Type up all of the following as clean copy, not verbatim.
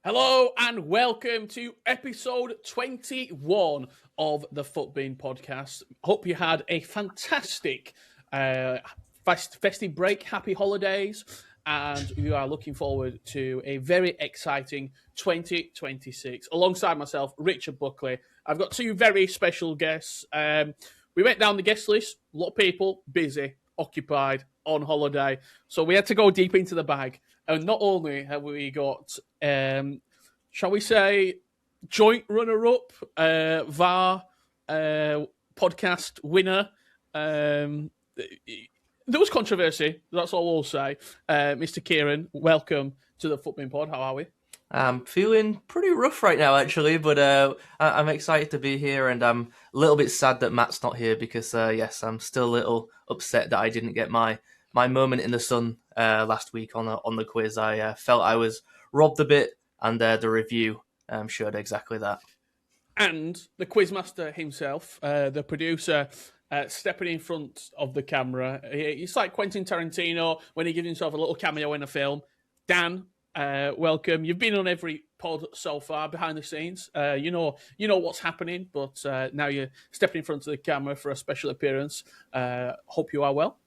Hello and welcome to episode 21 of the Footbin podcast. Hope you had a fantastic festive break, happy holidays, and you are looking forward to a very exciting 2026. Alongside myself, Richard Buckley, I've got two very special guests. We went down the guest list, a lot of people, busy, occupied, on holiday, so we had to go deep into the bag. And not only have we got, shall we say, joint runner-up, VAR podcast winner. There was controversy, that's all we'll say. Mr. Kieran, welcome to the Footbin pod. How are we? I'm feeling pretty rough right now, actually, but I'm excited to be here, and I'm a little bit sad that Matt's not here because, yes, I'm still a little upset that I didn't get my moment in the sun last week on the quiz. I felt I was robbed a bit, and the review showed exactly that. And the quizmaster himself, the producer, stepping in front of the camera. It's like Quentin Tarantino when he gives himself a little cameo in a film. Dan, welcome. You've been on every pod so far behind the scenes. You know what's happening, but now you're stepping in front of the camera for a special appearance. Hope you are well.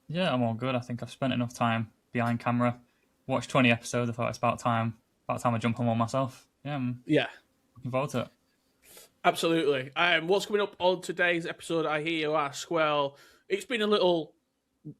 Yeah, I'm all good. I think I've spent enough time behind camera. Watched 20 episodes. I thought it's about time I jump on one myself. Yeah, looking forward to it. Absolutely. What's coming up on today's episode? I hear you ask. Well, it's been a little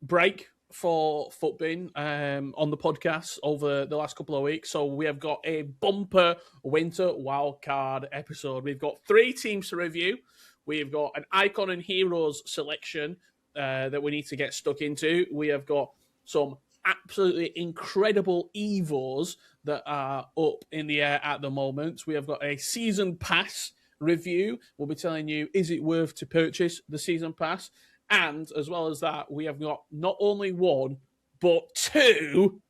break for Footbin on the podcast over the last couple of weeks. So we have got a bumper winter wildcard episode. We've got 3 teams to review. We've got an icon and heroes selection that we need to get stuck into. We have got some absolutely incredible Evos that are up in the air at the moment. We have got a season pass review. We'll be telling you, is it worth to purchase the season pass? And as well as that, we have got not only 1, but 2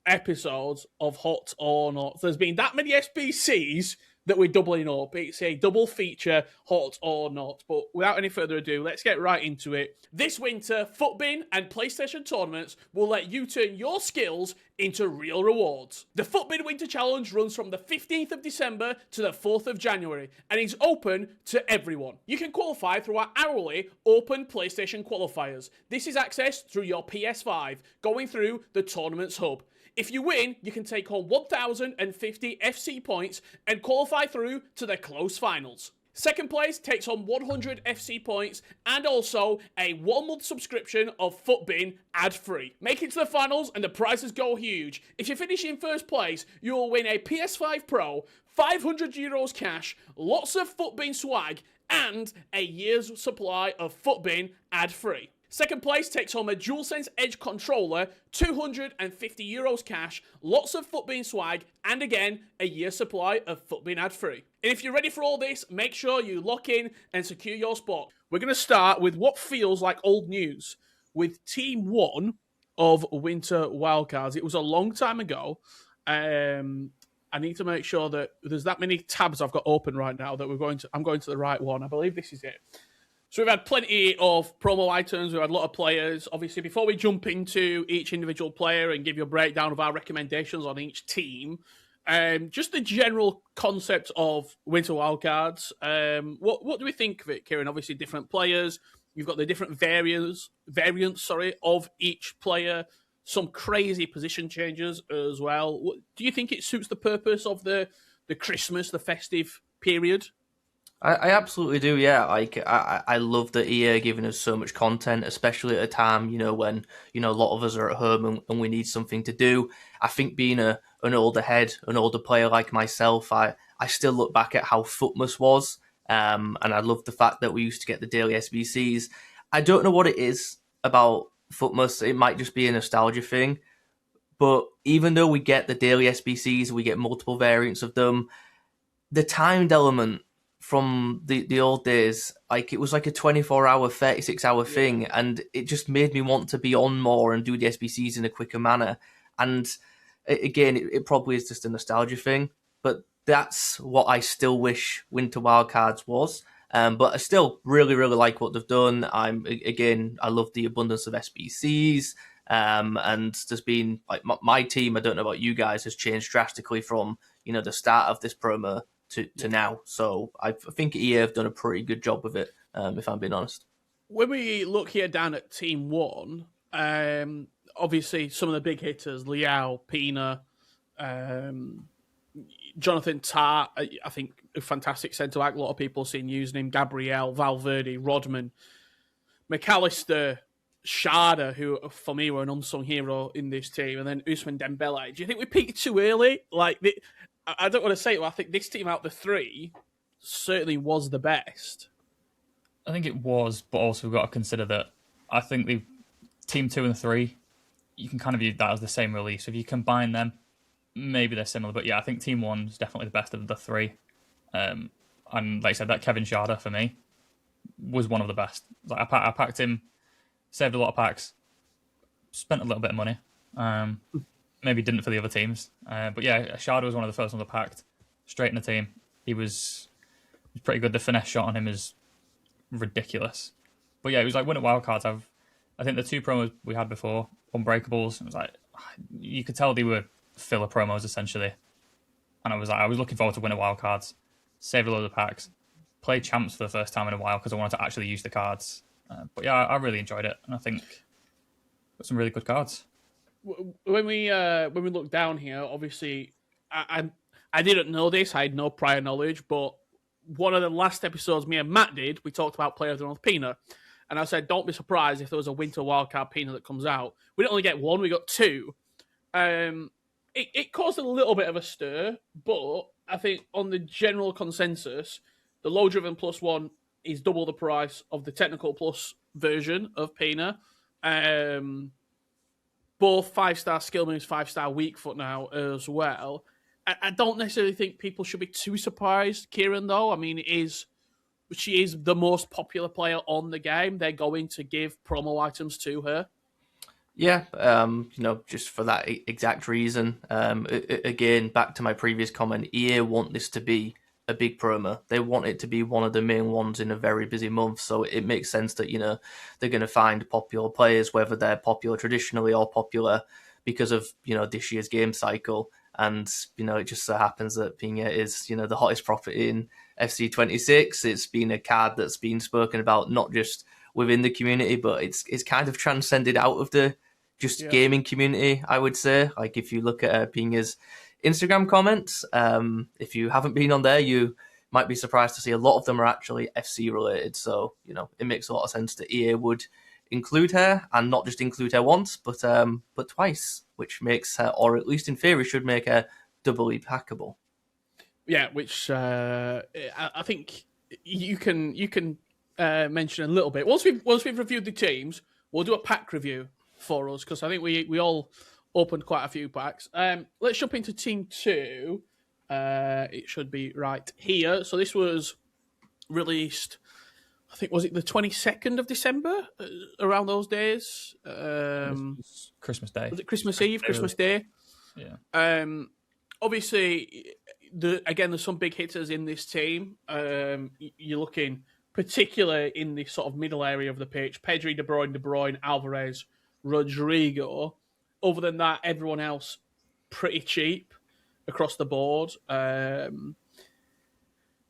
episodes of Hot or Not. There's been that many SBCs that we're doubling up. It's a double feature, Hot or Not. But without any further ado, let's get right into it. This winter, Footbin and PlayStation tournaments will let you turn your skills into real rewards. The Footbin Winter Challenge runs from the 15th of December to the 4th of January and is open to everyone. You can qualify through our hourly open PlayStation qualifiers. This is accessed through your PS5, going through the tournament's hub. If you win, you can take home 1,050 FC points and qualify through to the close finals. Second place takes home 100 FC points and also a 1-month subscription of Footbin ad-free. Make it to the finals and the prizes go huge. If you finish in first place, you will win a PS5 Pro, €500 cash, lots of Footbin swag, and a year's supply of Footbin ad-free. Second place takes home a DualSense Edge controller, €250 cash, lots of Footbin swag, and again, a year's supply of Footbin ad-free. And if you're ready for all this, make sure you lock in and secure your spot. We're going to start with what feels like old news with Team 1 of Winter Wildcards. It was a long time ago. I need to make sure that there's that many tabs I've got open right now that I'm going to the right one. I believe this is it. So we've had plenty of promo items. We've had a lot of players. Obviously, before we jump into each individual player and give you a breakdown of our recommendations on each team, just the general concept of Winter Wildcards. What do we think of it, Kieran? Obviously, different players. You've got the different variants, of each player. Some crazy position changes as well. Do you think it suits the purpose of the Christmas, the festive period? I absolutely do, yeah. I love that EA giving us so much content, especially at a time, when, a lot of us are at home and we need something to do. I think being an older head, an older player like myself, I still look back at how Footmas was, and I love the fact that we used to get the daily SBCs. I don't know what it is about Footmas. It might just be a nostalgia thing, but even though we get the daily SBCs, we get multiple variants of them, the timed element from the old days, like it was like a 24-hour, 36-hour thing, and it just made me want to be on more and do the SBCs in a quicker manner. And again, it probably is just a nostalgia thing, but that's what I still wish Winter Wildcards was. But I still really, really like what they've done. I love the abundance of SBCs. And there's been, like, my team, I don't know about you guys, has changed drastically from, the start of this promo to now. So I think EA have done a pretty good job with it, if I'm being honest. When we look here down at Team 1, obviously some of the big hitters, Liao, Pina, Jonathan Tart, I think a fantastic centre-back. A lot of people seen using him. Gabriel, Valverde, Rodman, McAllister, Sharda, who for me were an unsung hero in this team, and then Ousmane Dembele. Do you think we peaked too early? I don't want to say it, but I think this team out of the three certainly was the best. I think it was, but also we've got to consider that I think the Team 2 and 3, you can kind of view that as the same release. If you combine them, maybe they're similar. But yeah, I think Team 1 is definitely the best of the three. And like I said, that Kevin Sharda, for me, was one of the best. Like I packed him, saved a lot of packs, spent a little bit of money. Maybe didn't for the other teams. But yeah, Sharda was one of the first ones I packed. Straight in the team. He was pretty good. The finesse shot on him is ridiculous. But yeah, it was like winning wildcards. I think the two promos we had before, Unbreakables, it was like you could tell they were filler promos essentially. And I was looking forward to winning wildcards, save a load of packs, play champs for the first time in a while because I wanted to actually use the cards. But yeah, I really enjoyed it, and I think got some really good cards. When we look down here, obviously, I didn't know this. I had no prior knowledge, but one of the last episodes me and Matt did, we talked about Player of the Month Pina. And I said, don't be surprised if there was a winter wildcard Pina that comes out. We didn't only get one, we got two. It caused a little bit of a stir, but I think on the general consensus, the low-driven +1 is double the price of the technical plus version of Pina. Both 5-star skill moves, 5-star weak foot now as well. I don't necessarily think people should be too surprised, Kieran, though. I mean, she is the most popular player on the game. They're going to give promo items to her. Yeah, just for that exact reason. Again, back to my previous comment, EA want this to be a big promo. They want it to be one of the main ones in a very busy month. So it makes sense that, they're going to find popular players, whether they're popular traditionally or popular because of, this year's game cycle. And, it just so happens that Pina is, the hottest property in FC26. It's been a card that's been spoken about not just within the community, but it's kind of transcended out of the gaming community, I would say. Like, if you look at Pina's Instagram comments, if you haven't been on there, you might be surprised to see a lot of them are actually FC related. So, it makes a lot of sense that EA would include her, and not just include her once, but twice, which makes her, or at least in theory, should make her doubly packable. Yeah, which I think you can mention a little bit. Once we've reviewed the teams, we'll do a pack review for us, because I think we all opened quite a few packs. Let's jump into Team 2. It should be right here. So this was released, I think, was it the 22nd of December? Around those days? Christmas Day. Was it Christmas Eve? Christmas Day? Yeah. Obviously, there's some big hitters in this team. You're looking particularly in the sort of middle area of the pitch. Pedri, De Bruyne, Alvarez, Rodrigo. Other than that, everyone else pretty cheap across the board. Madueke,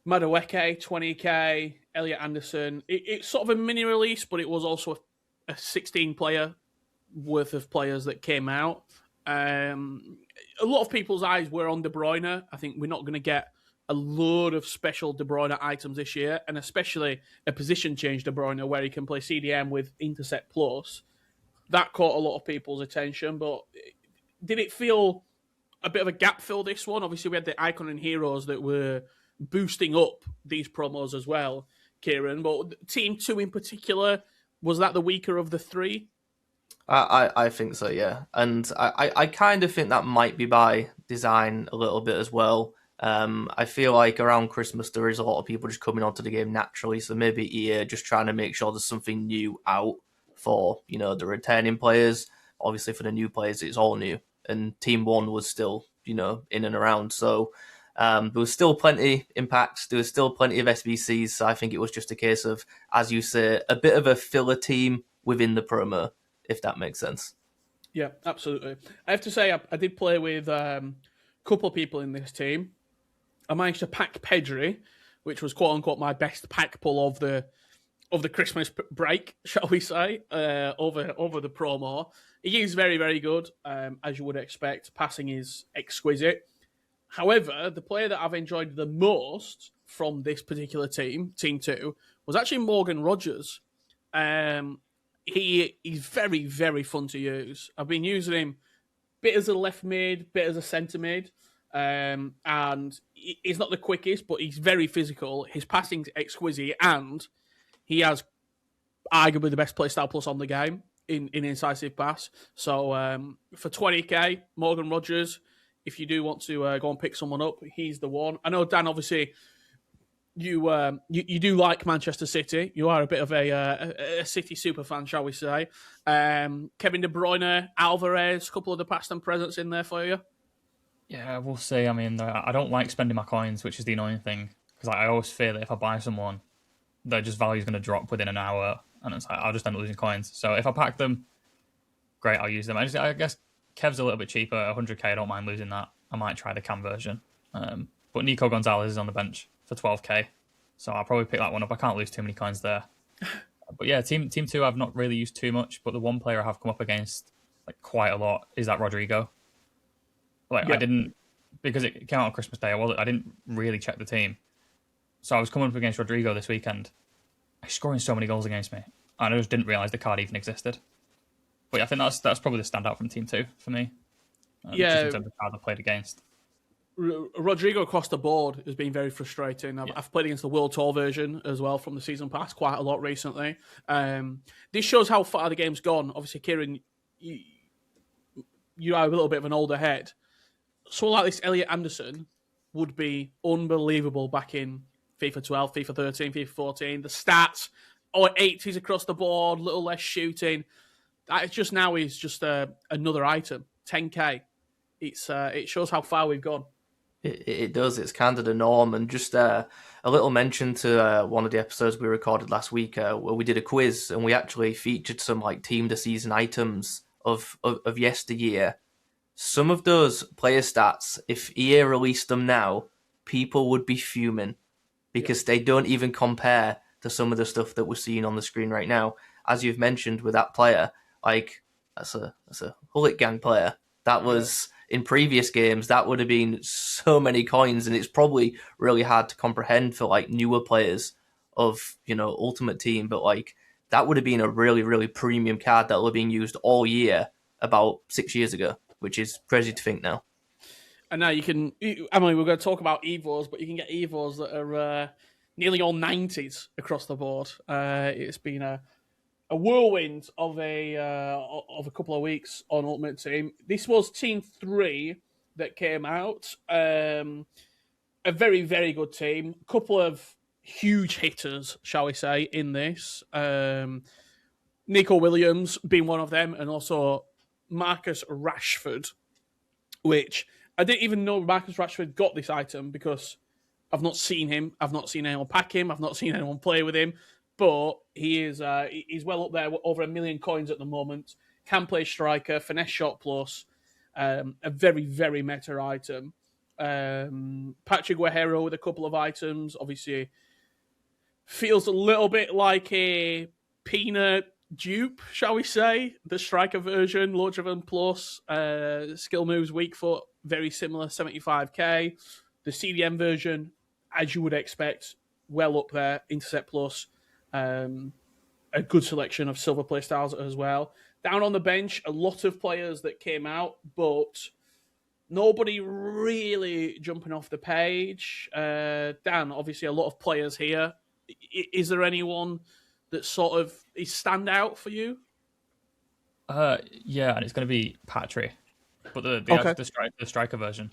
20k, Elliot Anderson. It's sort of a mini release, but it was also a 16-player worth of players that came out. A lot of people's eyes were on De Bruyne. I think we're not going to get a load of special De Bruyne items this year, and especially a position change De Bruyne where he can play CDM with Intercept Plus. That caught a lot of people's attention, but did it feel a bit of a gap fill, this one? Obviously, we had the Icon and Heroes that were boosting up these promos as well, Kieran. But Team 2 in particular, was that the weaker of the three? I think so, yeah. And I kind of think that might be by design a little bit as well. I feel like around Christmas there is a lot of people just coming onto the game naturally, so maybe EA just trying to make sure there's something new out for, the returning players. Obviously for the new players it's all new, and Team 1 was still, in and around. So there was still plenty impacts, there was still plenty of SBCs, so I think it was just a case of, as you say, a bit of a filler team within the promo, if that makes sense. Yeah, absolutely. I have to say, I did play with couple of people in this team. I managed to pack Pedri, which was quote unquote my best pack pull of the Christmas break, shall we say, over the promo. He is very, very good, as you would expect. Passing is exquisite. However, the player that I've enjoyed the most from this particular team, Team 2, was actually Morgan Rogers. He's very, very fun to use. I've been using him bit as a left mid, bit as a centre mid. And he's not the quickest, but he's very physical. His passing's exquisite, and he has arguably the best playstyle plus on the game in incisive pass. So for 20k, Morgan Rogers, if you do want to go and pick someone up, he's the one. I know, Dan, obviously, you do like Manchester City. You are a bit of a City super fan, shall we say. Kevin De Bruyne, Alvarez, a couple of the past and presents in there for you. Yeah, we'll see. I mean, I don't like spending my coins, which is the annoying thing, because I always fear that if I buy someone, their just value is going to drop within an hour, and it's like, I'll just end up losing coins. So if I pack them, great, I'll use them. I guess Kev's a little bit cheaper, 100k, I don't mind losing that. I might try the cam version. But Nico Gonzalez is on the bench for 12k, so I'll probably pick that one up. I can't lose too many coins there. But yeah, team 2 I've not really used too much, but the one player I have come up against like quite a lot is that Rodrigo. Like, yeah. I didn't, because it came out on Christmas Day, I didn't really check the team. So I was coming up against Rodrigo this weekend. He's scoring so many goals against me. And I just didn't realise the card even existed. But yeah, I think that's probably the standout from Team 2 for me. Just in terms of the card I played against. Rodrigo across the board has been very frustrating. I've played against the World Tour version as well from the season pass quite a lot recently. This shows how far the game's gone. Obviously, Kieran, you are a little bit of an older head. So like this Elliot Anderson would be unbelievable back in FIFA 12, FIFA 13, FIFA 14. The stats, 80s across the board, little less shooting. That just now is just another item, 10k. It shows how far we've gone. It does. It's kind of the norm. And just a little mention to one of the episodes we recorded last week where we did a quiz and we actually featured some like team of the season items of yesteryear. Some of those player stats, if EA released them now, people would be fuming because they don't even compare to some of the stuff that we're seeing on the screen right now. As you've mentioned with that player, like that's a Hullet Gang player. That was in previous games, that would have been so many coins, and it's probably really hard to comprehend for like newer players of, Ultimate Team, but like that would have been a really, really premium card that would have been used all year about 6 years ago. Which is crazy to think now. And now Emily, we're going to talk about Evos, but you can get Evos that are nearly all 90s across the board. It's been a whirlwind of a couple of weeks on Ultimate Team. This was Team 3 that came out. A very, very good team. A couple of huge hitters, shall we say, in this. Nico Williams being one of them, and also Marcus Rashford, which I didn't even know Marcus Rashford got this item because I've not seen him. I've not seen anyone pack him. I've not seen anyone play with him. But he is he's well up there, over 1 million coins at the moment. Can play striker, finesse shot plus, a very, very meta item. Patrick Guerrero with a couple of items. Obviously, feels a little bit like a peanut dupe, shall we say. The striker version, low driven plus, skill moves, weak foot, very similar, 75k. The CDM version, as you would expect, well up there, intercept plus, a good selection of silver playstyles as well. Down on the bench, a lot of players that came out, but nobody really jumping off the page. Dan, obviously a lot of players here. Is there anyone that sort of is standout for you? Yeah, and it's going to be Patry, but the striker version.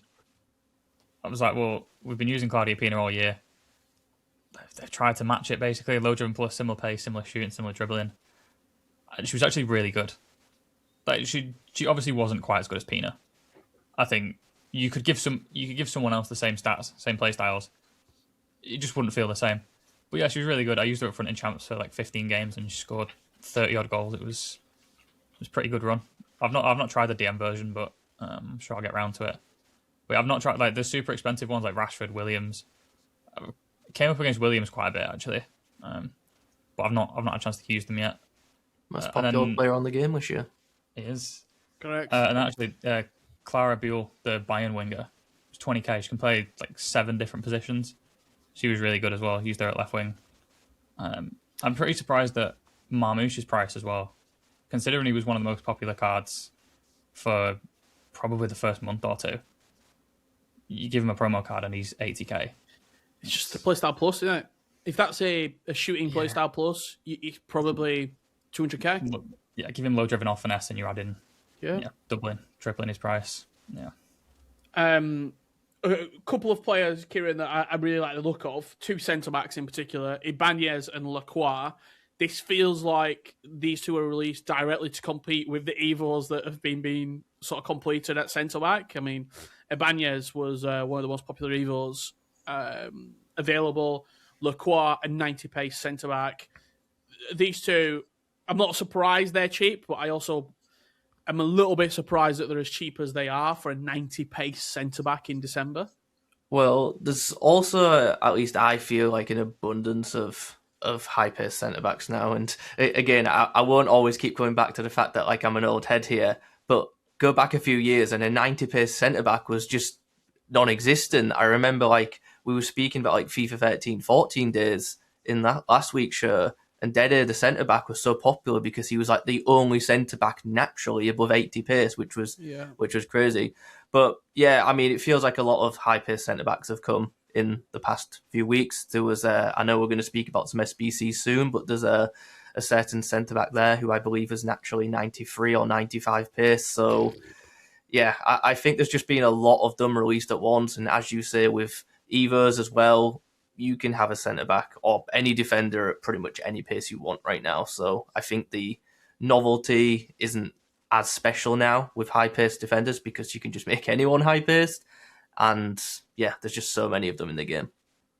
I was like, well, we've been using Claudia Pina all year. They've tried to match it basically, low driven plus, similar pace, similar shooting, similar dribbling. And she was actually really good. Like she obviously wasn't quite as good as Pina. I think you could give someone else the same stats, same play styles. It just wouldn't feel the same. But yeah, she was really good. I used her up front in champs for like 15 games and she scored 30 odd goals. It was a pretty good run. I've not tried the DM version, but I'm sure I'll get round to it. But I've not tried like the super expensive ones like Rashford, Williams. I came up against Williams quite a bit actually, but I've not had a chance to use them yet. Most popular player on the game this year. It is Correct. and actually, Clara Buell, the Bayern winger, was 20k. She can play like 7 different positions. She was really good as well. Used her at left wing. I'm pretty surprised at Marmoush's price as well, considering he was one of the most popular cards for probably the first month or two. You give him a promo card and he's 80k. It's just a playstyle plus, isn't it? If that's a shooting playstyle plus, it's probably 200k. Yeah, give him low driven off finesse and you're adding, doubling, tripling his price. Yeah. A couple of players, Kieran, that I really like the look of. 2 centre backs in particular, Ibanez and Lacroix. This feels like these two are released directly to compete with the Evos that have been sort of completed at centre back. I mean, Ibanez was one of the most popular Evos available. Lacroix, a 90 pace centre back. These two, I'm not surprised they're cheap, but I also am a little bit surprised that they're as cheap as they are for a 90 pace centre back in December. Well, there's also, at least I feel like, an abundance of high-paced centre-backs now. And again, I won't always keep going back to the fact that like I'm an old head here, but go back a few years and a 90-pace centre-back was just non-existent. I remember like we were speaking about like FIFA 13-14 days in that last week's show, and Dede, the centre-back, was so popular because he was like the only centre-back naturally above 80 pace, which was crazy. But yeah, I mean, it feels like a lot of high-paced centre-backs have come in the past few weeks. There was, I know we're going to speak about some SBC soon, but there's a certain centre-back there who I believe is naturally 93 or 95 pace. So yeah, I think there's just been a lot of them released at once. And as you say, with Evos as well, you can have a centre-back or any defender at pretty much any pace you want right now. So I think the novelty isn't as special now with high-paced defenders because you can just make anyone high-paced. And yeah, there's just so many of them in the game.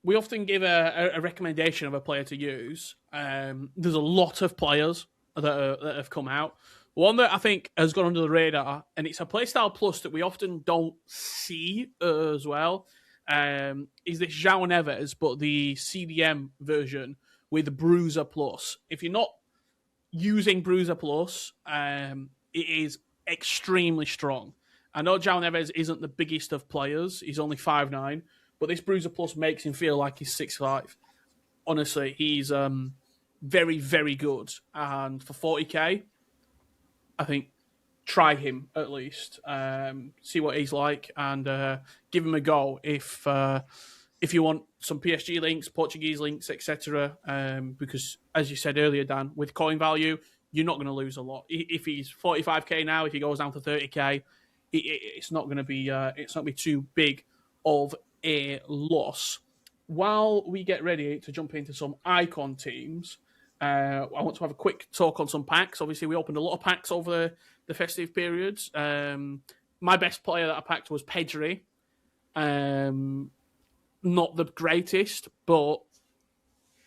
We often give a recommendation of a player to use. There's a lot of players that have come out. One that I think has gone under the radar, and it's a playstyle plus that we often don't see as well, is this João Neves, but the CDM version with Bruiser Plus. If you're not using Bruiser Plus, it is extremely strong. I know João Neves isn't the biggest of players. He's only 5'9", but this Bruiser Plus makes him feel like he's 6'5". Honestly, he's very, very good. And for 40k, I think try him at least. See what he's like and give him a go if you want some PSG links, Portuguese links, etc. Because as you said earlier, Dan, with coin value, you're not going to lose a lot. If he's 45k now, if he goes down to 30k, it's not going to be too big of a loss. While we get ready to jump into some icon teams, I want to have a quick talk on some packs. Obviously, we opened a lot of packs over the festive periods. My best player that I packed was Pedri. Not the greatest, but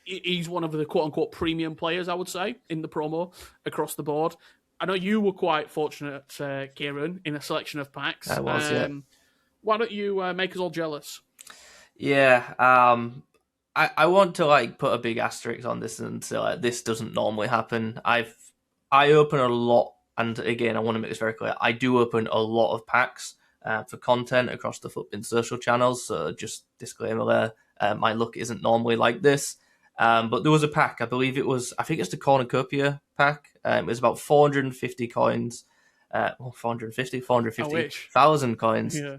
he's one of the quote-unquote premium players, I would say, in the promo across the board. I know you were quite fortunate, Kieran, in a selection of packs. I was, yeah. Why don't you make us all jealous? Yeah, I want to like put a big asterisk on this and say like this doesn't normally happen. I open a lot, and again, I want to make this very clear. I do open a lot of packs for content across the Footbin social channels. So just disclaimer there, my luck isn't normally like this. But there was a pack, I think it's the Cornucopia pack. It was about 450 coins, 450,000 coins. Yeah.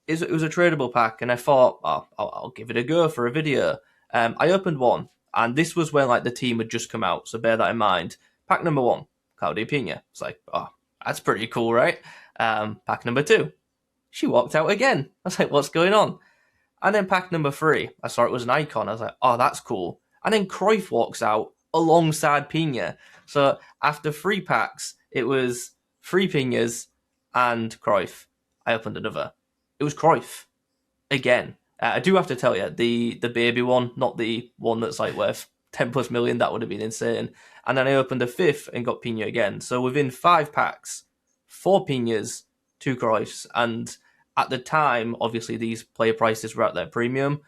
It was a tradable pack, and I thought, I'll give it a go for a video. I opened one, and this was when like the team had just come out, so bear that in mind. Pack number 1, Claudia Pina. It's like, oh, that's pretty cool, right? Pack number 2, she walked out again. I was like, what's going on? And then pack number 3, I saw it was an icon. I was like, oh, that's cool. And then Cruyff walks out alongside Pina. So after 3 packs, it was 3 Pinas and Cruyff. I opened another. It was Cruyff again. I do have to tell you, the baby one, not the one that's like worth 10 plus million, that would have been insane. And then I opened a 5th and got Pina again. So within 5 packs, 4 Pinas, 2 Cruyffs, and at the time, obviously these player prices were at their premium,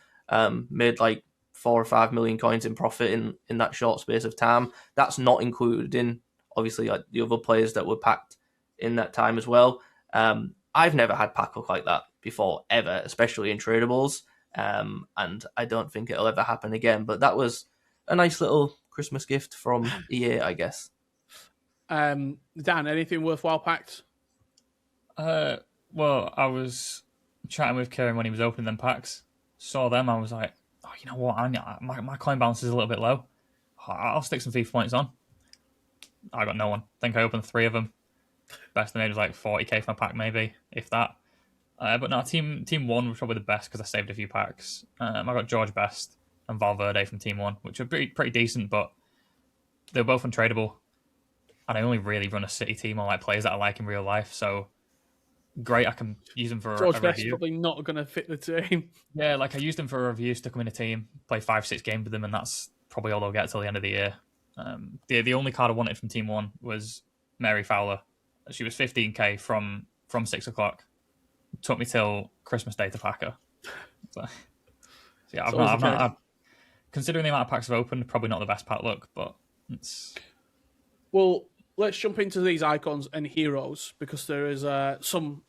made like 4 or 5 million coins in profit in that short space of time. That's not included in obviously like the other players that were packed in that time as well. I've never had pack luck like that before ever, especially in tradables, and I don't think it'll ever happen again. But that was a nice little Christmas gift from EA, I guess. Dan, anything worthwhile packed? Well, I was chatting with Kieran when he was opening them packs. Saw them, I was like, oh, you know what? My coin balance is a little bit low. I'll stick some FIFA points on. I got no one. I think I opened 3 of them. Best I made was like 40k for my pack, maybe, if that. But no, team 1 was probably the best because I saved a few packs. I got George Best and Valverde from team 1, which are pretty decent, but they're both untradeable. And I only really run a City team on like players that I like in real life, so great, I can use them for George a Best review. probably not going to fit the team. Yeah, like I used them for a review, stuck them in a team, play 5-6 games with them, and that's probably all they'll get till the end of the year. The only card I wanted from team 1 was Mary Fowler. She was 15k from 6 o'clock. Took me till Christmas Day to pack her. So yeah, I've not considering the amount of packs I've opened, probably not the best pack luck, but it's... Well, let's jump into these icons and heroes because there is some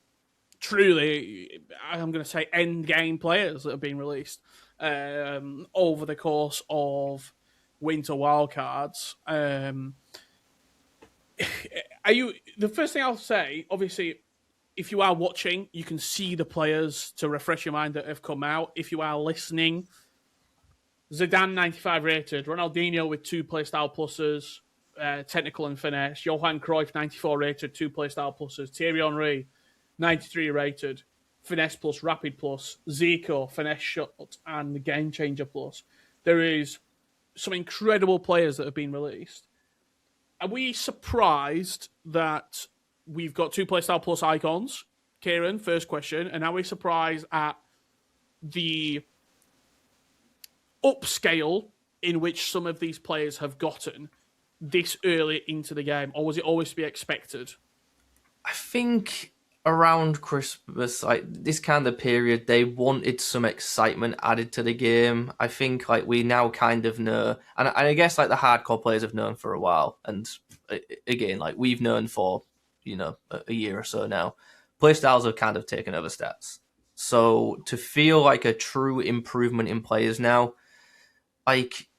truly, I'm going to say, end game players that have been released over the course of Winter Wildcards. The first thing I'll say, obviously, if you are watching, you can see the players to refresh your mind that have come out. If you are listening, Zidane 95 rated, Ronaldinho with 2 playstyle pluses, technical and finesse, Johan Cruyff 94 rated, 2 playstyle pluses, Thierry Henry 93 rated, finesse plus, rapid plus, Zico, finesse shot, and the game changer plus. There is some incredible players that have been released. Are we surprised that we've got 2 playstyle plus icons? Kieran, first question. And are we surprised at the upscale in which some of these players have gotten this early into the game? Or was it always to be expected? I think around Christmas, like this kind of period, they wanted some excitement added to the game. I think like we now kind of know, and I guess like the hardcore players have known for a while, and again, like we've known for a year or so now. Playstyles have kind of taken over stats, so to feel like a true improvement in players now, like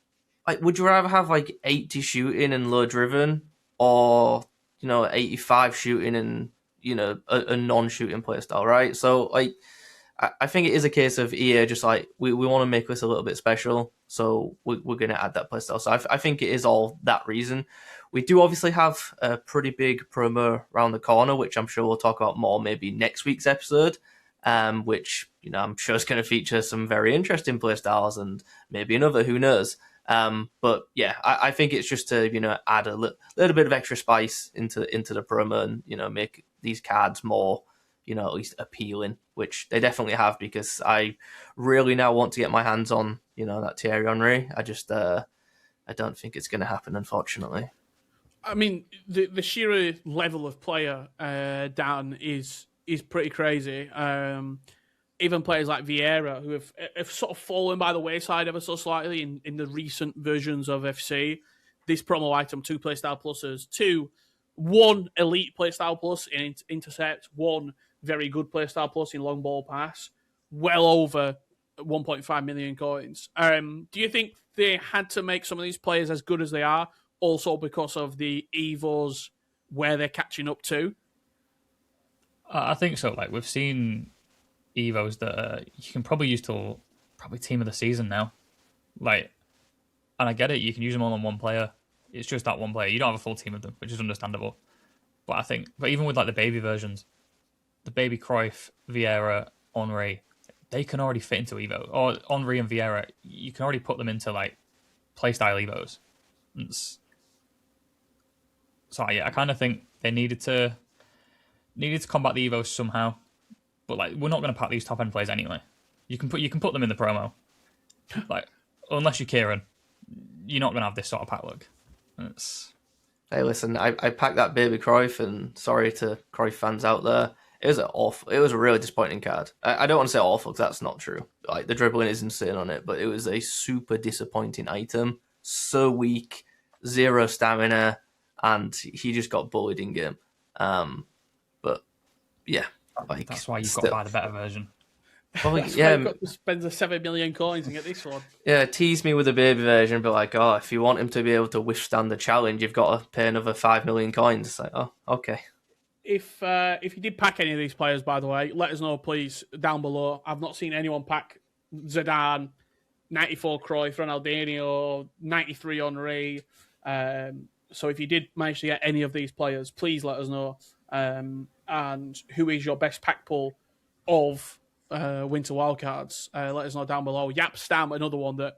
would you rather have like 80 shooting and low driven, or 85 shooting and a non-shooting playstyle, right? So like I think it is a case of EA just like we want to make this a little bit special, so we're going to add that playstyle. So I think it is all that reason. We do obviously have a pretty big promo around the corner, which I'm sure we'll talk about more maybe next week's episode, which I'm sure is going to feature some very interesting playstyles and maybe another, who knows. But yeah, I think it's just to add a little bit of extra spice into the promo and make these cards more at least appealing, which they definitely have, because I really now want to get my hands on that Thierry Henry. I just I don't think it's going to happen, unfortunately. I mean, the sheer level of player Dan is pretty crazy. Even players like Vieira, who have sort of fallen by the wayside ever so slightly in the recent versions of FC. This promo item, 2 playstyle pluses, 1 elite playstyle plus in intercept, 1 very good playstyle plus in long ball pass, well over 1.5 million coins. Do you think they had to make some of these players as good as they are, also because of the Evos where they're catching up to? I think so. Like we've seen Evos that you can probably use till probably team of the season now. Like, and I get it, you can use them all on one player. It's just that one player. You don't have a full team of them, which is understandable. But even with like the baby versions, the baby Cruyff, Vieira, Henry, they can already fit into Evo. Or Henry and Vieira, you can already put them into like playstyle Evos. So yeah, I kind of think they needed to combat the Evos somehow. But like, we're not going to pack these top end players anyway. You can put them in the promo. Like, unless you're Kieran, you're not going to have this sort of pack look. Hey, listen, I packed that baby Cruyff, and sorry to Cruyff fans out there. It was awful. It was a really disappointing card. I don't want to say awful because that's not true. Like the dribbling is insane on it, but it was a super disappointing item. So weak, zero stamina, and he just got bullied in game. But yeah, like that's why you've got to buy the better version. Well, That's why you've got to spend the 7 million coins and get this one. Yeah, tease me with a baby version, but like, oh, if you want him to be able to withstand the challenge, you've got to pay another 5 million coins. It's like, oh, okay. If you did pack any of these players, by the way, let us know, please, down below. I've not seen anyone pack Zidane, 94 Cruyff, Ronaldinho, 93 Henry. So if you did manage to get any of these players, please let us know. And who is your best pack pull of Winter Wildcards? Let us know down below. Yap Stam, another one that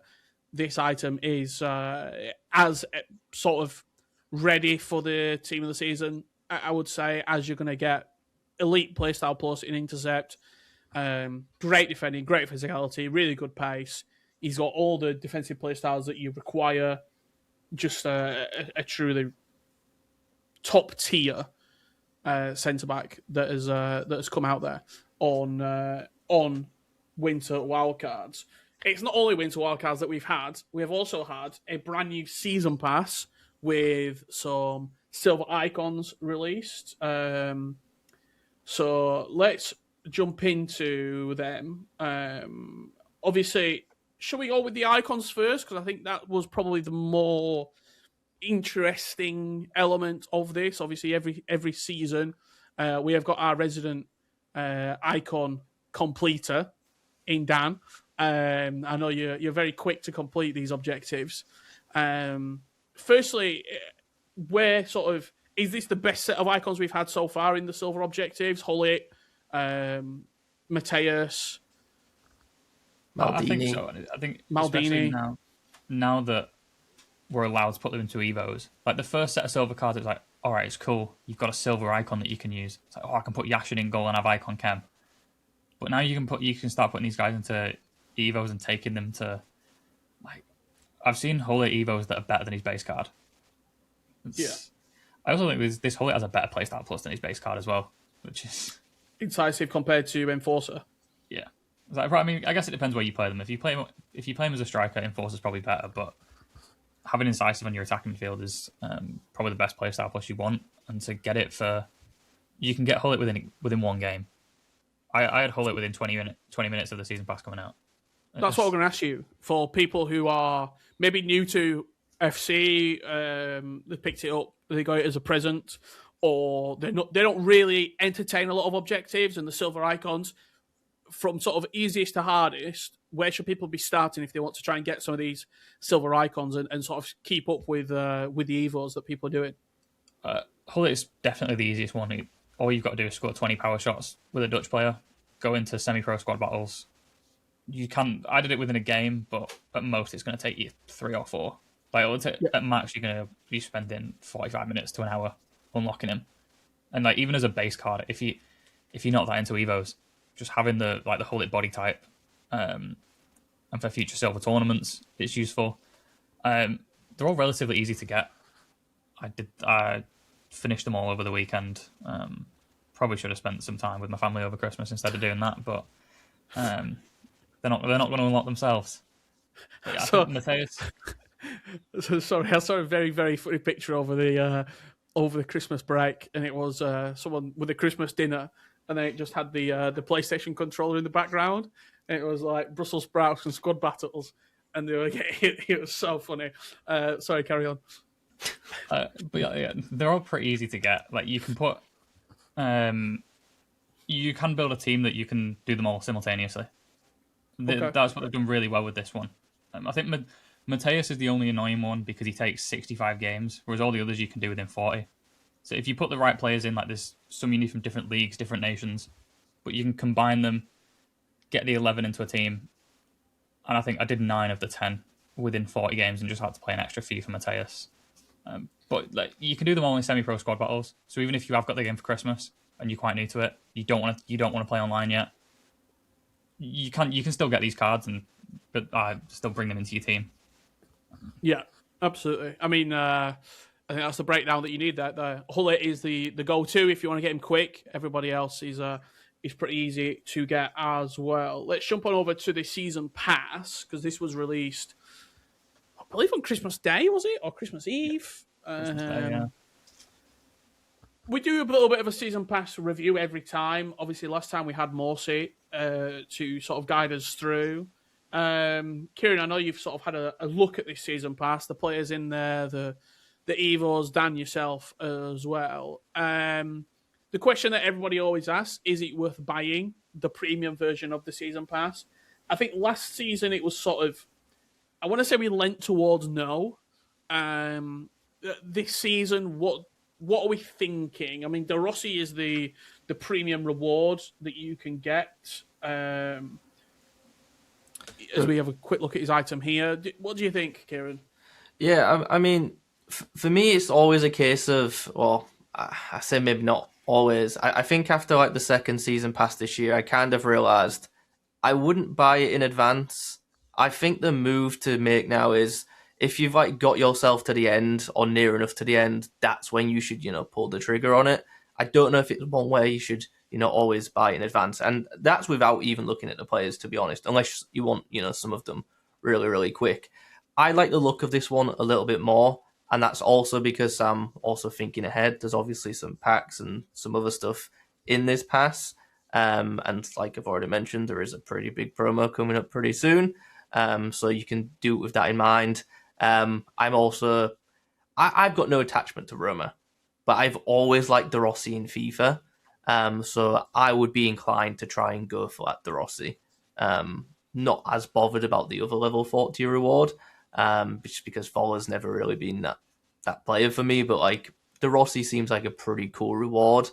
this item is as sort of ready for the team of the season, I would say, as you're going to get. Elite playstyle plus in intercept, great defending, great physicality, really good pace. He's got all the defensive playstyles that you require. Just a truly top tier centre back that has come out there on Winter Wildcards. It's not only Winter Wildcards that we've had. We have also had a brand new season pass with some silver icons released. So let's jump into them. Obviously, should we go with the icons first? Because I think that was probably the more interesting element of this. Obviously, every season, we have got our resident icon completer in Dan. I know you're very quick to complete these objectives. Firstly, where sort of is this the best set of icons we've had so far in the silver objectives? Hullet, Mateus, Maldini. I think so. I think Maldini. Now that we're allowed to put them into Evos, like the first set of silver cards, it's like, all right, it's cool. You've got a silver icon that you can use. It's like, oh, I can put Yashin in goal and have icon chem. But now you can start putting these guys into Evos and taking them to, like, I've seen Hullet Evos that are better than his base card. I also think this Hullet has a better playstyle plus than his base card as well, which is incisive compared to Enforcer. Yeah, I mean, I guess it depends where you play them. If you play him as a striker, Enforcer's probably better, but having incisive on your attacking midfield is probably the best playstyle plus you want, and to get it you can get Hullet within one game. I had Hullet within 20 minutes of the season pass coming out. That's what I'm going to ask you. For people who are maybe new to FC, they picked it up, they got it as a present, or they don't really entertain a lot of objectives and the silver icons. From sort of easiest to hardest, where should people be starting if they want to try and get some of these silver icons and sort of keep up with the Evos that people are doing? Hullet is definitely the easiest one. All you've got to do is score 20 power shots with a Dutch player, go into semi-pro squad battles. I did it within a game, but at most it's going to take you 3 or 4. Like at max, you're going to be spending 45 minutes to an hour unlocking him. And like even as a base card, if you're not that into Evos, just having the Hullet body type, and for future silver tournaments, it's useful. They're all relatively easy to get. I finished them all over the weekend. Probably should have spent some time with my family over Christmas instead of doing that, but they're not going to unlock themselves. But yeah, I think Mateus. So sorry, I saw a very, very funny picture over the Christmas break, and it was someone with a Christmas dinner, and then it just had the PlayStation controller in the background, and it was like Brussels sprouts and squad battles, and they were it was so funny. Sorry, carry on. But yeah, they're all pretty easy to get. Like you can put, you can build a team that you can do them all simultaneously. Okay. That's what they've done really well with this one. I think Mateus is the only annoying one because he takes 65 games, whereas all the others you can do within 40. So if you put the right players in, like there's some you need from different leagues, different nations, but you can combine them, get the 11 into a team, and I think I did 9 of the 10 within 40 games and just had to play an extra fee for Mateus. But like you can do them all in semi-pro squad battles. So even if you have got the game for Christmas and you're quite new to it, you don't want to play online yet, you can still get these cards but still bring them into your team. Yeah, absolutely. I mean, I I think that's the breakdown that you need. That Hullet is the go-to if you want to get him quick. Everybody else is pretty easy to get as well. Let's jump on over to the season pass because this was released, I believe, on Christmas Day, was it, or Christmas Eve? Christmas Day, yeah. We do a little bit of a season pass review every time. Obviously, last time we had Morsi to sort of guide us through. Kieran, I know you've sort of had a look at this season pass, the players in there, the Evos, Dan, yourself as well. The question that everybody always asks, is it worth buying the premium version of the season pass? I think last season it was sort of, I want to say we leant towards no. This season, what are we thinking? I mean, De Rossi is the premium reward that you can get. As we have a quick look at his item here. What do you think, Kieran? Yeah, I mean, for me, it's always a case of, well, I say maybe not always. I think after like the second season pass this year, I kind of realised I wouldn't buy it in advance. I think the move to make now is if you've like got yourself to the end or near enough to the end, that's when you should, pull the trigger on it. I don't know if it's one where you should, always buy in advance. And that's without even looking at the players, to be honest, unless you want, some of them really, really quick. I like the look of this one a little bit more. And that's also because I'm also thinking ahead. There's obviously some packs and some other stuff in this pass. And like I've already mentioned, there is a pretty big promo coming up pretty soon. So you can do it with that in mind. I've got no attachment to Roma, but I've always liked De Rossi in FIFA. So I would be inclined to try and go for that De Rossi. Not as bothered about the other level 40 reward, just because Voller's never really been that player for me. But like De Rossi seems like a pretty cool reward.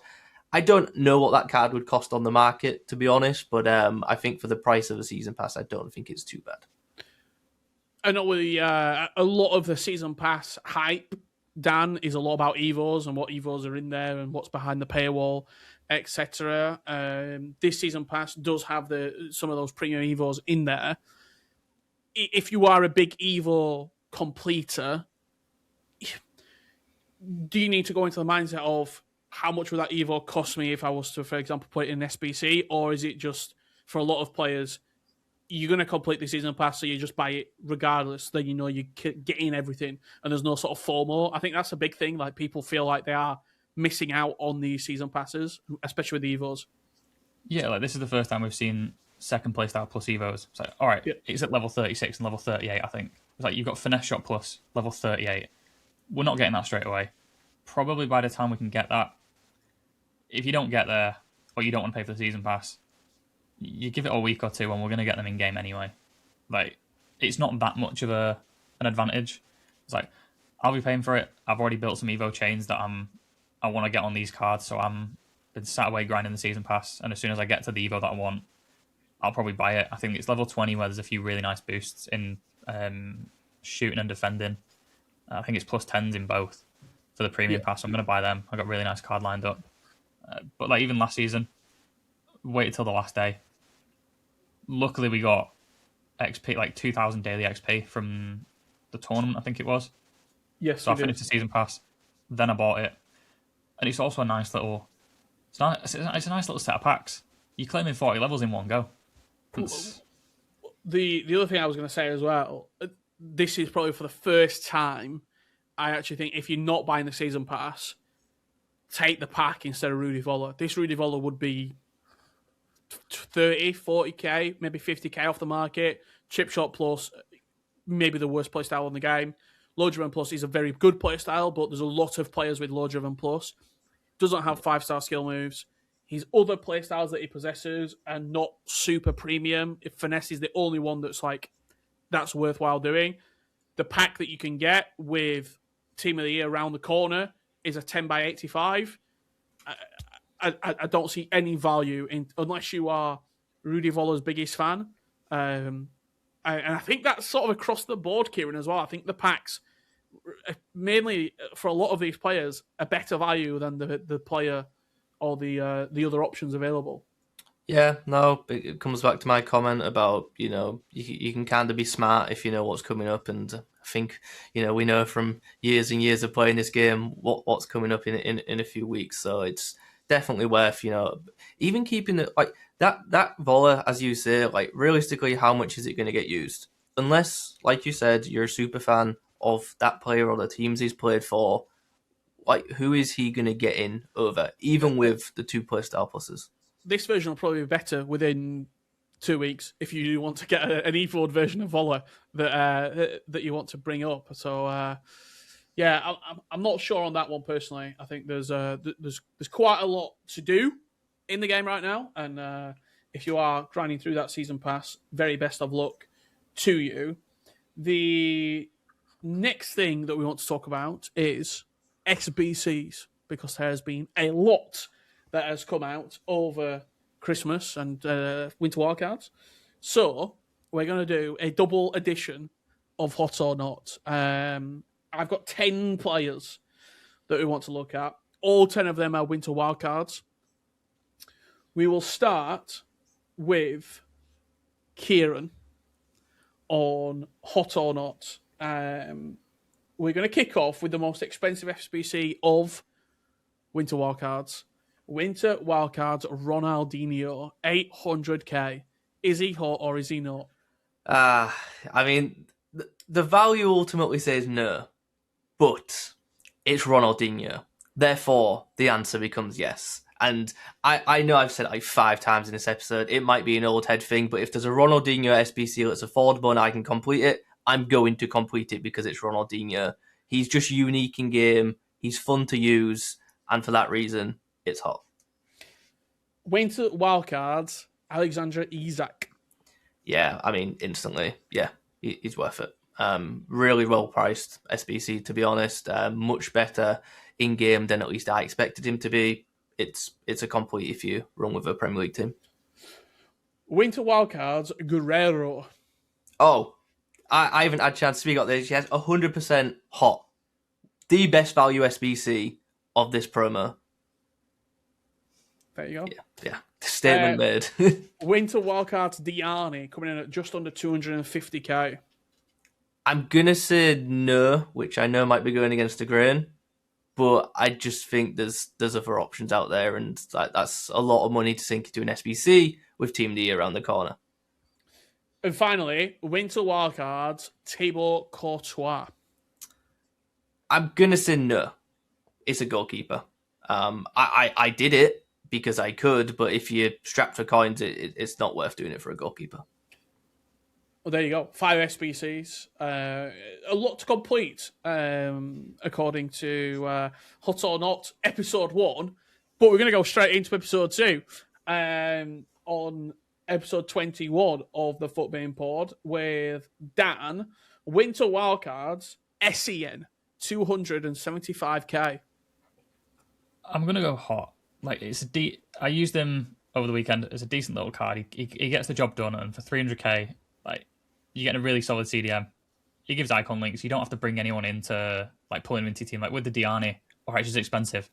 I don't know what that card would cost on the market, to be honest, but I think for the price of a season pass, I don't think it's too bad. I know a lot of the season pass hype, Dan, is a lot about Evos and what Evos are in there and what's behind the paywall, etc. This season pass does have some of those premium Evos in there. If you are a big Evo completer, do you need to go into the mindset of how much would that Evo cost me if I was to, for example, put it in SBC? Or is it just, for a lot of players, you're going to complete the season pass, so you just buy it regardless, then you're getting everything, and there's no sort of FOMO. I think that's a big thing. Like, people feel like they are missing out on these season passes, especially with the Evos. Yeah, like this is the first time we've seen second playstyle plus Evos. It's like, all right, It's at level 36 and level 38, I think. It's like you've got Finesse Shot plus level 38. We're not getting that straight away. Probably by the time we can get that, if you don't get there, or you don't want to pay for the season pass, you give it a week or two and we're going to get them in game anyway. Like, it's not that much of an advantage. It's like, I'll be paying for it. I've already built some Evo chains that I want to get on these cards, so I'm been sat away grinding the season pass, and as soon as I get to the Evo that I want, I'll probably buy it. I think it's level 20 where there's a few really nice boosts in shooting and defending. I think it's plus 10s in both for the premium pass, so I'm going to buy them. I got a really nice card lined up. But like even last season, waited till the last day. Luckily, we got XP, like 2,000 daily XP from the tournament, I think it was. Yes. So I finished the season pass, then I bought it, and it's also a nice little. It's a nice little set of packs. You're claiming 40 levels in one go. The other thing I was going to say as well, this is probably for the first time I actually think if you're not buying the season pass, take the pack instead of Rudy Voller. This Rudy Voller would be 30, 40k, maybe 50k off the market. Chip Shot Plus, maybe the worst playstyle in the game. Low Driven Plus is a very good playstyle, but there's a lot of players with Low Driven Plus. Doesn't have 5-star skill moves. His other playstyles that he possesses are not super premium. If Finesse is the only one that's worthwhile doing. The pack that you can get with Team of the Year around the corner is a 10x85. I don't see any value in unless you are Rudy Voller's biggest fan. And I think that's sort of across the board, Kieran, as well. I think the packs, mainly for a lot of these players, are better value than the player or the other options available. Yeah, no, it comes back to my comment about, you can kind of be smart if you know what's coming up. And I think, we know from years and years of playing this game what's coming up in a few weeks. So it's definitely worth, even keeping it like that volley, as you say, like realistically, how much is it going to get used? Unless, like you said, you're a super fan of that player or the teams he's played for, like who is he going to get in over, even with the 2 play style pluses? This version will probably be better within 2 weeks if you do want to get an eFord version of Voller that you want to bring up. So yeah, I'm not sure on that one personally. I think there's quite a lot to do in the game right now, and if you are grinding through that season pass, very best of luck to you. The next thing that we want to talk about is SBCs, because there has been a lot that has come out over Christmas and Winter Wildcards. So we're going to do a double edition of Hot or Not. I've got 10 players that we want to look at. All 10 of them are Winter Wildcards. We will start with Kieran on Hot or Not. We're going to kick off with the most expensive SBC of Winter Wildcards. Winter Wildcards Ronaldinho, 800k. Is he hot or is he not? I mean, the value ultimately says no, but it's Ronaldinho. Therefore, the answer becomes yes. And I know I've said it like 5 times in this episode. It might be an old head thing, but if there's a Ronaldinho SBC that's affordable and I can complete it, I'm going to complete it because it's Ronaldinho. He's just unique in game. He's fun to use. And for that reason, it's hot. Winter Wildcards, Alexander Isak. Yeah, I mean, instantly. Yeah, he's worth it. Really well priced SBC, to be honest. Much better in game than at least I expected him to be. It's a complete if you run with a Premier League team. Winter Wildcards, Guerrero. Oh, I haven't had a chance to speak about this. Yes, 100% hot. The best value SBC of this promo. There you go. Yeah. Statement made. Winter Wildcards, Diani, coming in at just under 250k. I'm going to say no, which I know might be going against the grain, but I just think there's other options out there, and that's a lot of money to sink into an SBC with Team D around the corner. And finally, Winter Wildcards, Thibaut Courtois. I'm going to say no. It's a goalkeeper. I did it because I could, but if you're strapped for coins, it's not worth doing it for a goalkeeper. Well, there you go. 5 SBCs. A lot to complete, according to Hot or Not, Episode 1. But we're going to go straight into Episode 2 on Episode 21 of the Footbin pod with Dan. Winter Wildcards, SEN, 275k. I'm going to go hot. Like, I used him over the weekend as a decent little card. He gets the job done, and for 300k, like, you get a really solid CDM. He gives icon links. You don't have to bring anyone into like pulling him into your team. Like with the Diani, all right, she's expensive,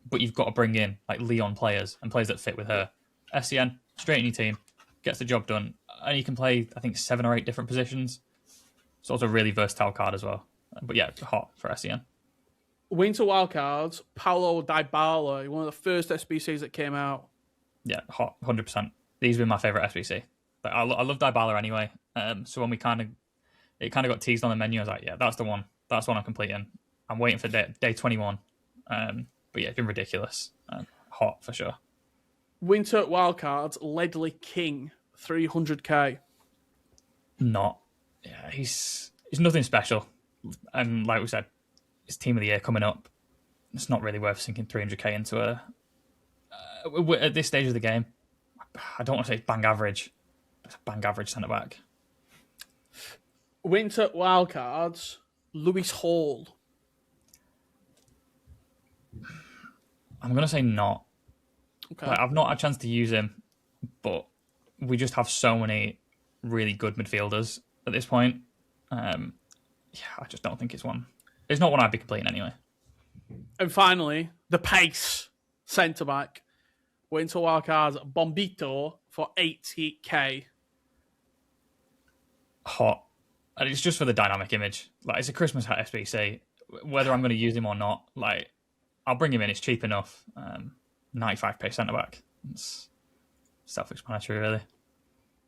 but you've got to bring in like Leon players and players that fit with her. SCN straight in your team, gets the job done, and you can play I think 7 or 8 different positions. It's also a really versatile card as well. But yeah, hot for SCN. Winter Wildcards, Paulo Dybala, one of the first SBCs that came out. Yeah, hot, 100%. These were my favourite SBC. Like, I love Dybala anyway. So when it kind of got teased on the menu, I was like, yeah, that's the one. That's one I'm completing. I'm waiting for day 21. But yeah, it's been ridiculous. Hot for sure. Winter Wildcards, Ledley King, 300k. Not. Yeah, he's nothing special. And like we said, it's Team of the Year coming up. It's not really worth sinking 300k into at this stage of the game. I don't want to say bang average. It's a bang average centre back. Winter Wildcards, Lewis Hall. I'm going to say not. Okay. Like, I've not had a chance to use him, but we just have so many really good midfielders at this point. I just don't think it's one. It's not one I'd be completing anyway. And finally, the pace centre back, Winter Wildcards Bombito for 80k. Hot. And it's just for the dynamic image. Like, it's a Christmas hat SBC. Whether I'm going to use him or not, like, I'll bring him in. It's cheap enough. 95k centre back. It's self-explanatory, really.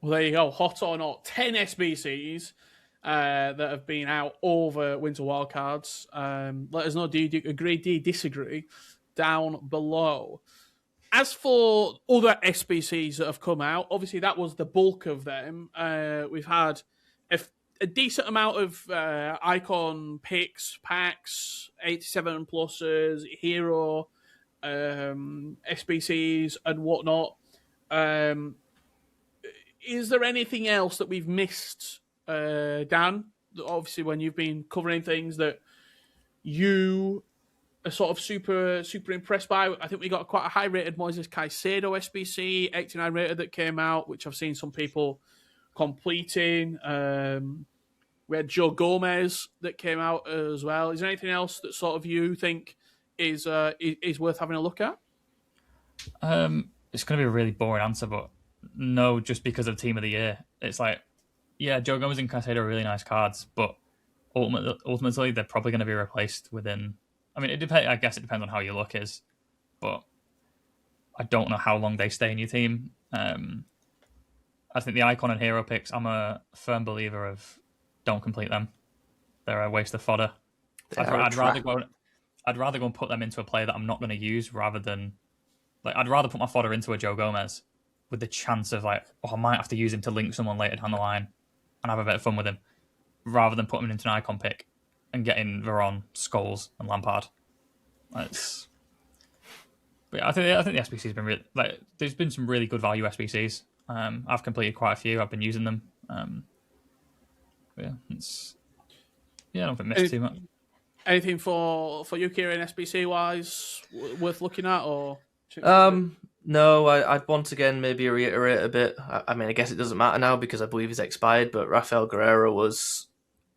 Well, there you go. Hot or not, 10 SBCs that have been out over Winter Wildcards. Let us know, do you agree, do you disagree, down below. As for other SBCs that have come out, obviously that was the bulk of them. We've had a decent amount of icon picks, packs, 87 pluses, hero, SBCs and whatnot. Is there anything else that we've missed, Dan? Obviously, when you've been covering things that you are sort of super impressed by. I think we got quite a high rated Moises Caicedo SBC, 89 rated that came out, which I've seen some people completing. We had Joe Gomez that came out as well. Is there anything else that sort of you think is worth having a look at? It's going to be a really boring answer, but no, just because of Team of the Year. It's like, yeah, Joe Gomez and Caicedo are really nice cards, but ultimately they're probably going to be replaced within... I mean, I guess it depends on how your luck is, but I don't know how long they stay in your team. I think the icon and hero picks, I'm a firm believer of don't complete them. They're a waste of fodder. I'd rather go and put them into a player that I'm not going to use rather than... Like, I'd rather put my fodder into a Joe Gomez with the chance of, like, I might have to use him to link someone later down the line and have a bit of fun with him, rather than put him into an icon pick and getting Veron, Scholes, and Lampard. But yeah, I think the SBC's been really, like, there's been some really good value SBCs. I've completed quite a few. I've been using them. Yeah, I don't think missed too much. Anything for you, Kieran, SBC wise, worth looking at, or? No, I'd once again maybe reiterate a bit. I mean, I guess it doesn't matter now because I believe he's expired, but Rafael Guerreiro was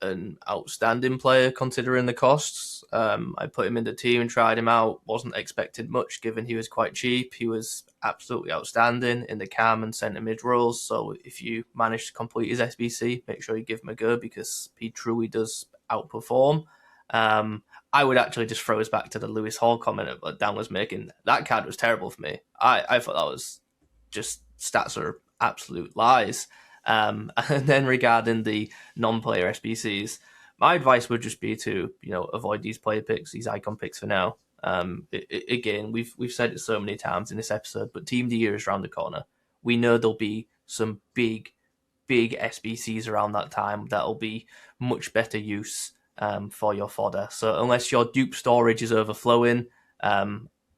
an outstanding player considering the costs. I put him in the team and tried him out. Wasn't expected much given he was quite cheap. He was absolutely outstanding in the cam and centre mid roles. So if you manage to complete his SBC, make sure you give him a go because he truly does outperform. I would actually just throw us back to the Lewis Hall comment that Dan was making. That card was terrible for me. I thought that was just stats are absolute lies. And then regarding the non-player SBCs, my advice would just be to, avoid these player picks, these icon picks for now. Again, we've said it so many times in this episode, but Team of the Year is around the corner. We know there'll be some big SBCs around that time that'll be much better use for your fodder. So unless your dupe storage is overflowing,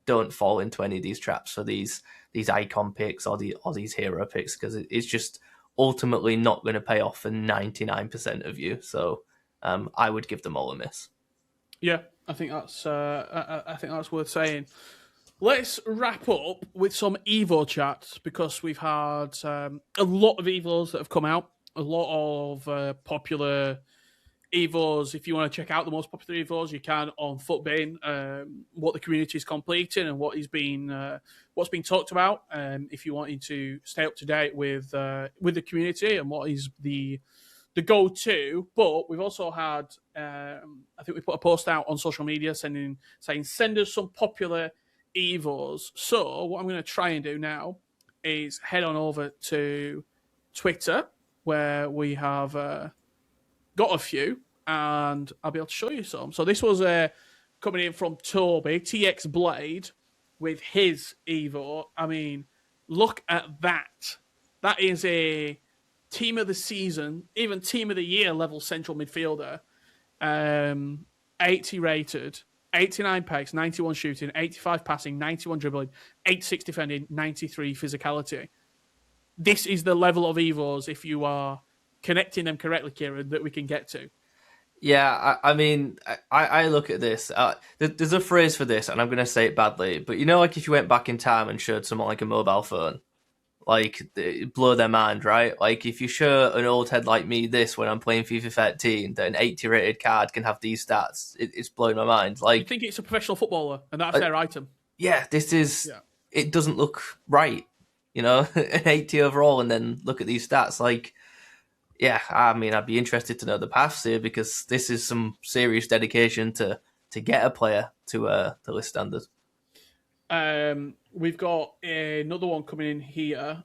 don't fall into any of these traps for these icon picks or these hero picks, because it's just ultimately not going to pay off for 99% of you. So I would give them all a miss. Yeah, I think that's worth saying. Let's wrap up with some Evo chats because we've had a lot of Evos that have come out, a lot of popular Evos. If you want to check out the most popular Evos, you can on Footbin, what the community is completing and what's been talked about. If you wanted to stay up to date with the community and what is the go-to. But we've also had, I think we put a post out on social media saying send us some popular Evos. So what I'm going to try and do now is head on over to Twitter where we have got a few, and I'll be able to show you some. So this was coming in from Toby, TX Blade, with his Evo. I mean, look at that. That is a team of the season, even team of the year level central midfielder. 80 rated, 89 pace, 91 shooting, 85 passing, 91 dribbling, 86 defending, 93 physicality. This is the level of Evos, if you are connecting them correctly, Kieran, that we can get to. Yeah, I mean, I look at this. There's a phrase for this, and I'm going to say it badly, but like if you went back in time and showed someone like a mobile phone, like, it'd blow their mind, right? Like, if you show an old head like me this when I'm playing FIFA 13, that an 80 rated card can have these stats, it's blowing my mind. Like, you think it's a professional footballer, and that's their item. Yeah, this is... Yeah. it doesn't look right. An 80 overall, and then look at these stats. Like, yeah, I mean, I'd be interested to know the paths here, because this is some serious dedication to get a player to this standard. We've got another one coming in here.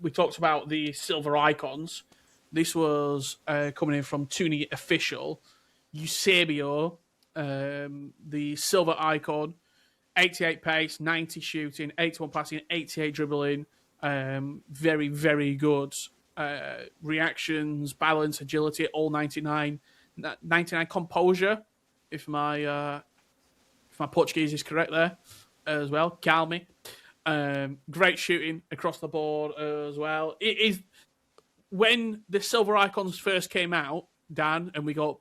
We talked about the silver icons. This was coming in from TOTY Official. Eusebio, the silver icon, 88 pace, 90 shooting, 81 passing, 88 dribbling. Very, very good. Reactions, balance, agility, all 99. 99 composure, if my Portuguese is correct there as well. Calme. Great shooting across the board as well. It is when the silver icons first came out, Dan, and we got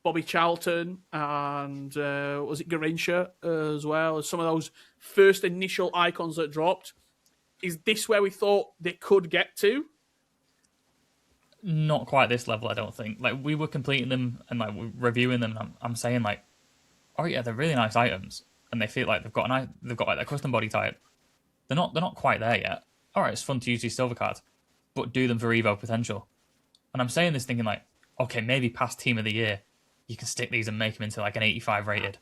Bobby Charlton and was it Garincha as well as some of those first initial icons that dropped. Is this where we thought they could get to? Not quite this level, I don't think. Like, we were completing them and like we're reviewing them. And I'm saying like, oh yeah, they're really nice items, and they feel like they've got like their custom body type. They're not quite there yet. All right, it's fun to use these silver cards, but do them for Evo potential. And I'm saying this thinking like, okay, maybe past team of the year, you can stick these and make them into like an 85 rated,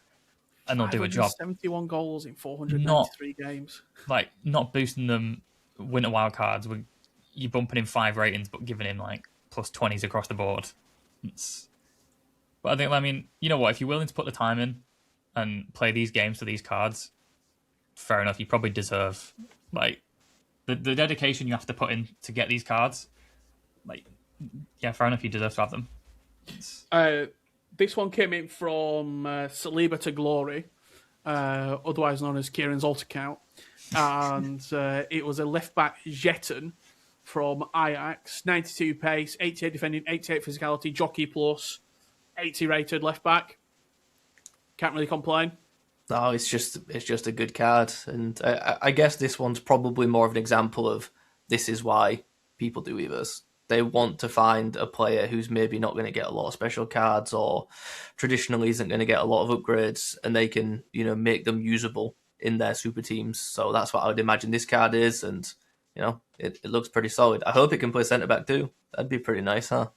and they'll do a job. 71 goals in 493 games. Like, not boosting them winter wildcards. You're bumping in 5 ratings, but giving him like plus 20s across the board. But I think, I mean, you know what? If you're willing to put the time in and play these games for these cards, fair enough. You probably deserve like the dedication you have to put in to get these cards. Like, yeah, fair enough. You deserve to have them. This one came in from Saliba to Glory, otherwise known as Kieran's alt account, and it was a left back Jeton from Ajax, 92 pace, 88 defending, 88 physicality, jockey plus, 80 rated left back. Can't really complain. No, it's just a good card, and I guess this one's probably more of an example of this is why people do Evos. They want to find a player who's maybe not going to get a lot of special cards or traditionally isn't going to get a lot of upgrades, and they can make them usable in their super teams. So that's what I would imagine this card is, and it looks pretty solid. I hope it can play centre back too. That'd be pretty nice, huh?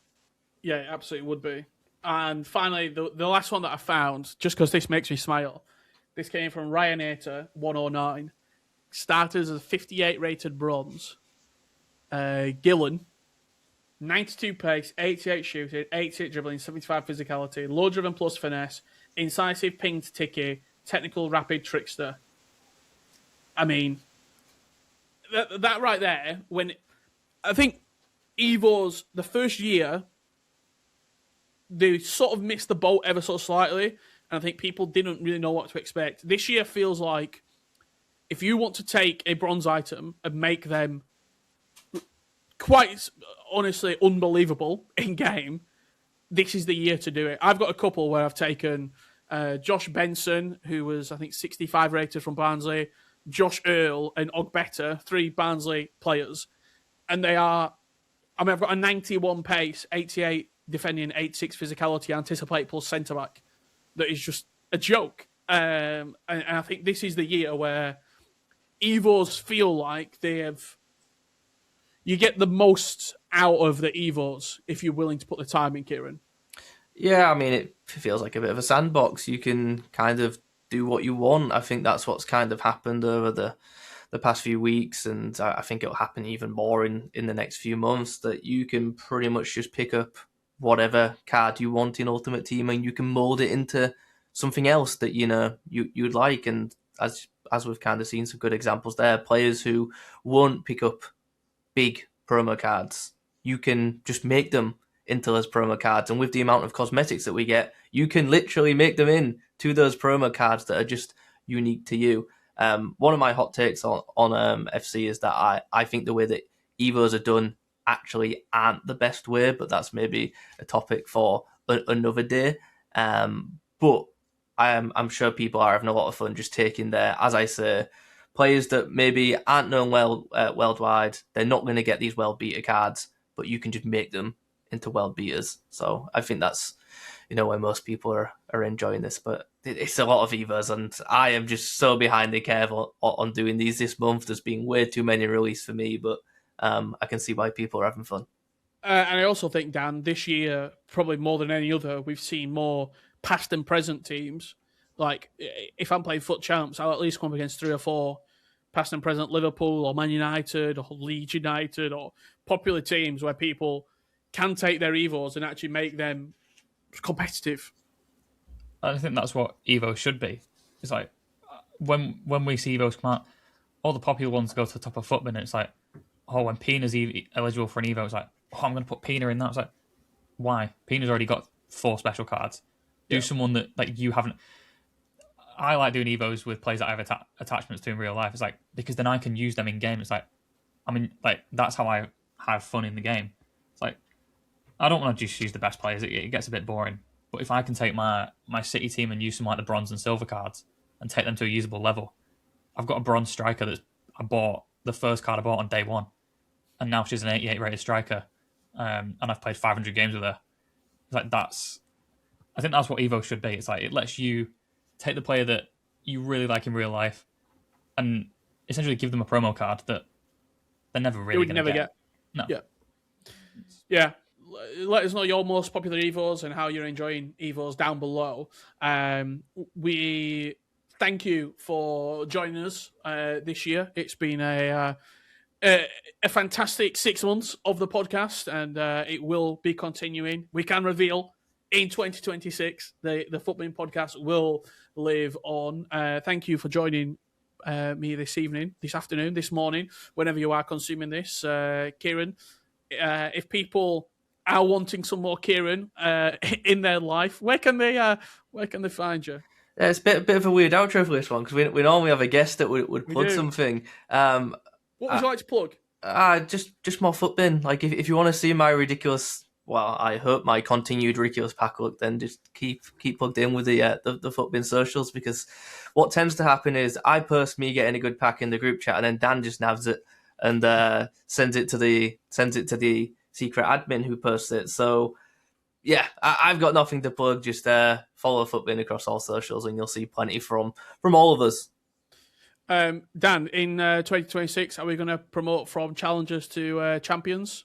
Yeah, it absolutely would be. And finally, the last one that I found, just because this makes me smile, this came from Ryanator 109. Starters as 58 rated bronze. Gillen, 92 pace, 88 shooting, 88 dribbling, 75 physicality, low driven plus finesse, incisive pinged ticky, technical rapid trickster. I mean, that right there, when I think Evo's the first year, they sort of missed the boat ever so slightly, and I think people didn't really know what to expect. This year feels like if you want to take a bronze item and make them quite honestly unbelievable in game, this is the year to do it. I've got a couple where I've taken Josh Benson, who was I think 65 rated from Barnsley, Josh Earl and Ogbeta, 3 Barnsley players, and they are. I mean, I've got a 91 pace, 88 defending, 86 physicality, anticipate plus centre back. That is just a joke, and I think this is the year where Evos feel like they have. You get the most out of the Evos if you're willing to put the time in, Kieran. Yeah, I mean, it feels like a bit of a sandbox. You can kind of do what you want. I think that's what's kind of happened over the past few weeks, and I think it'll happen even more in the next few months, that you can pretty much just pick up whatever card you want in Ultimate Team and you can mold it into something else that you'd like. And as we've kind of seen some good examples there, players who won't pick up big promo cards, you can just make them into those promo cards, and with the amount of cosmetics that we get, you can literally make them in to those promo cards that are just unique to you. One of my hot takes on FC is that I think the way that Evos are done actually aren't the best way, but that's maybe a topic for another day. But I'm sure people are having a lot of fun just taking their, as I say, players that maybe aren't known well worldwide. They're not going to get these well beta cards, but you can just make them into world beaters. So I think that's, where most people are enjoying this. But it's a lot of Evos, and I am just so behind the curve on doing these this month. There's been way too many released for me, but I can see why people are having fun. And I also think, Dan, this year, probably more than any other, we've seen more past and present teams. Like, if I'm playing Foot Champs, I'll at least come up against 3 or 4 past and present Liverpool or Man United or Leeds United or popular teams where people can take their Evos and actually make them competitive. I think that's what Evo should be. It's like, when we see Evos come out, all the popular ones go to the top of Footbin, and it's like, when Pina's eligible for an Evo, it's like, I'm going to put Pina in that. It's like, why? Pina's already got 4 special cards. Do someone that you haven't. I like doing Evos with players that I have attachments to in real life. It's like, because then I can use them in game. It's like, that's how I have fun in the game. It's like, I don't want to just use the best players. It gets a bit boring. But if I can take my City team and use some like the bronze and silver cards and take them to a usable level, I've got a bronze striker that I bought, the first card I bought on day 1, and now she's an 88 rated striker. And I've played 500 games with her. It's like, I think that's what Evo should be. It's like, it lets you take the player that you really like in real life and essentially give them a promo card that they're never really going to get. No. Yeah. Let us know your most popular Evos and how you're enjoying Evos down below. We thank you for joining us this year. It's been a fantastic 6 months of the podcast, and it will be continuing. We can reveal in 2026 the Footbin podcast will live on. Thank you for joining me this afternoon, this morning, whenever you are consuming this. Kieran, if people are wanting some more Kieran in their life, where can they find you? Yeah, it's a bit of a weird outro for this one, because we normally have a guest that would plug something. What would you like to plug? Just more Footbin. Like, if you want to see my ridiculous, well, I hope my continued ridiculous pack look, then just keep plugged in with the Footbin socials, because what tends to happen is I post me getting a good pack in the group chat, and then Dan just nabs it and sends it to the secret admin who posts it. So yeah, I've got nothing to plug. Just follow Footbin across all socials, and you'll see plenty from all of us. Dan, in 2026, are we going to promote from challengers to champions?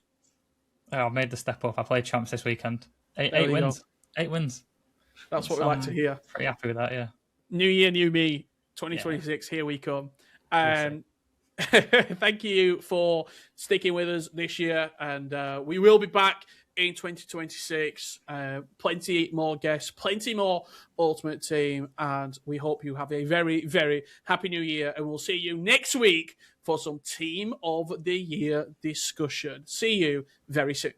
Oh, I made the step up. I played champs this weekend. 8 wins. Go. 8 wins. That's what we like to hear. Pretty happy with that, yeah. New year, new me. 2026, Here we come. Thank you for sticking with us this year, and we will be back in 2026. Plenty more guests, plenty more Ultimate Team, and we hope you have a very, very happy new year, and we'll see you next week for some Team of the Year discussion. See you very soon.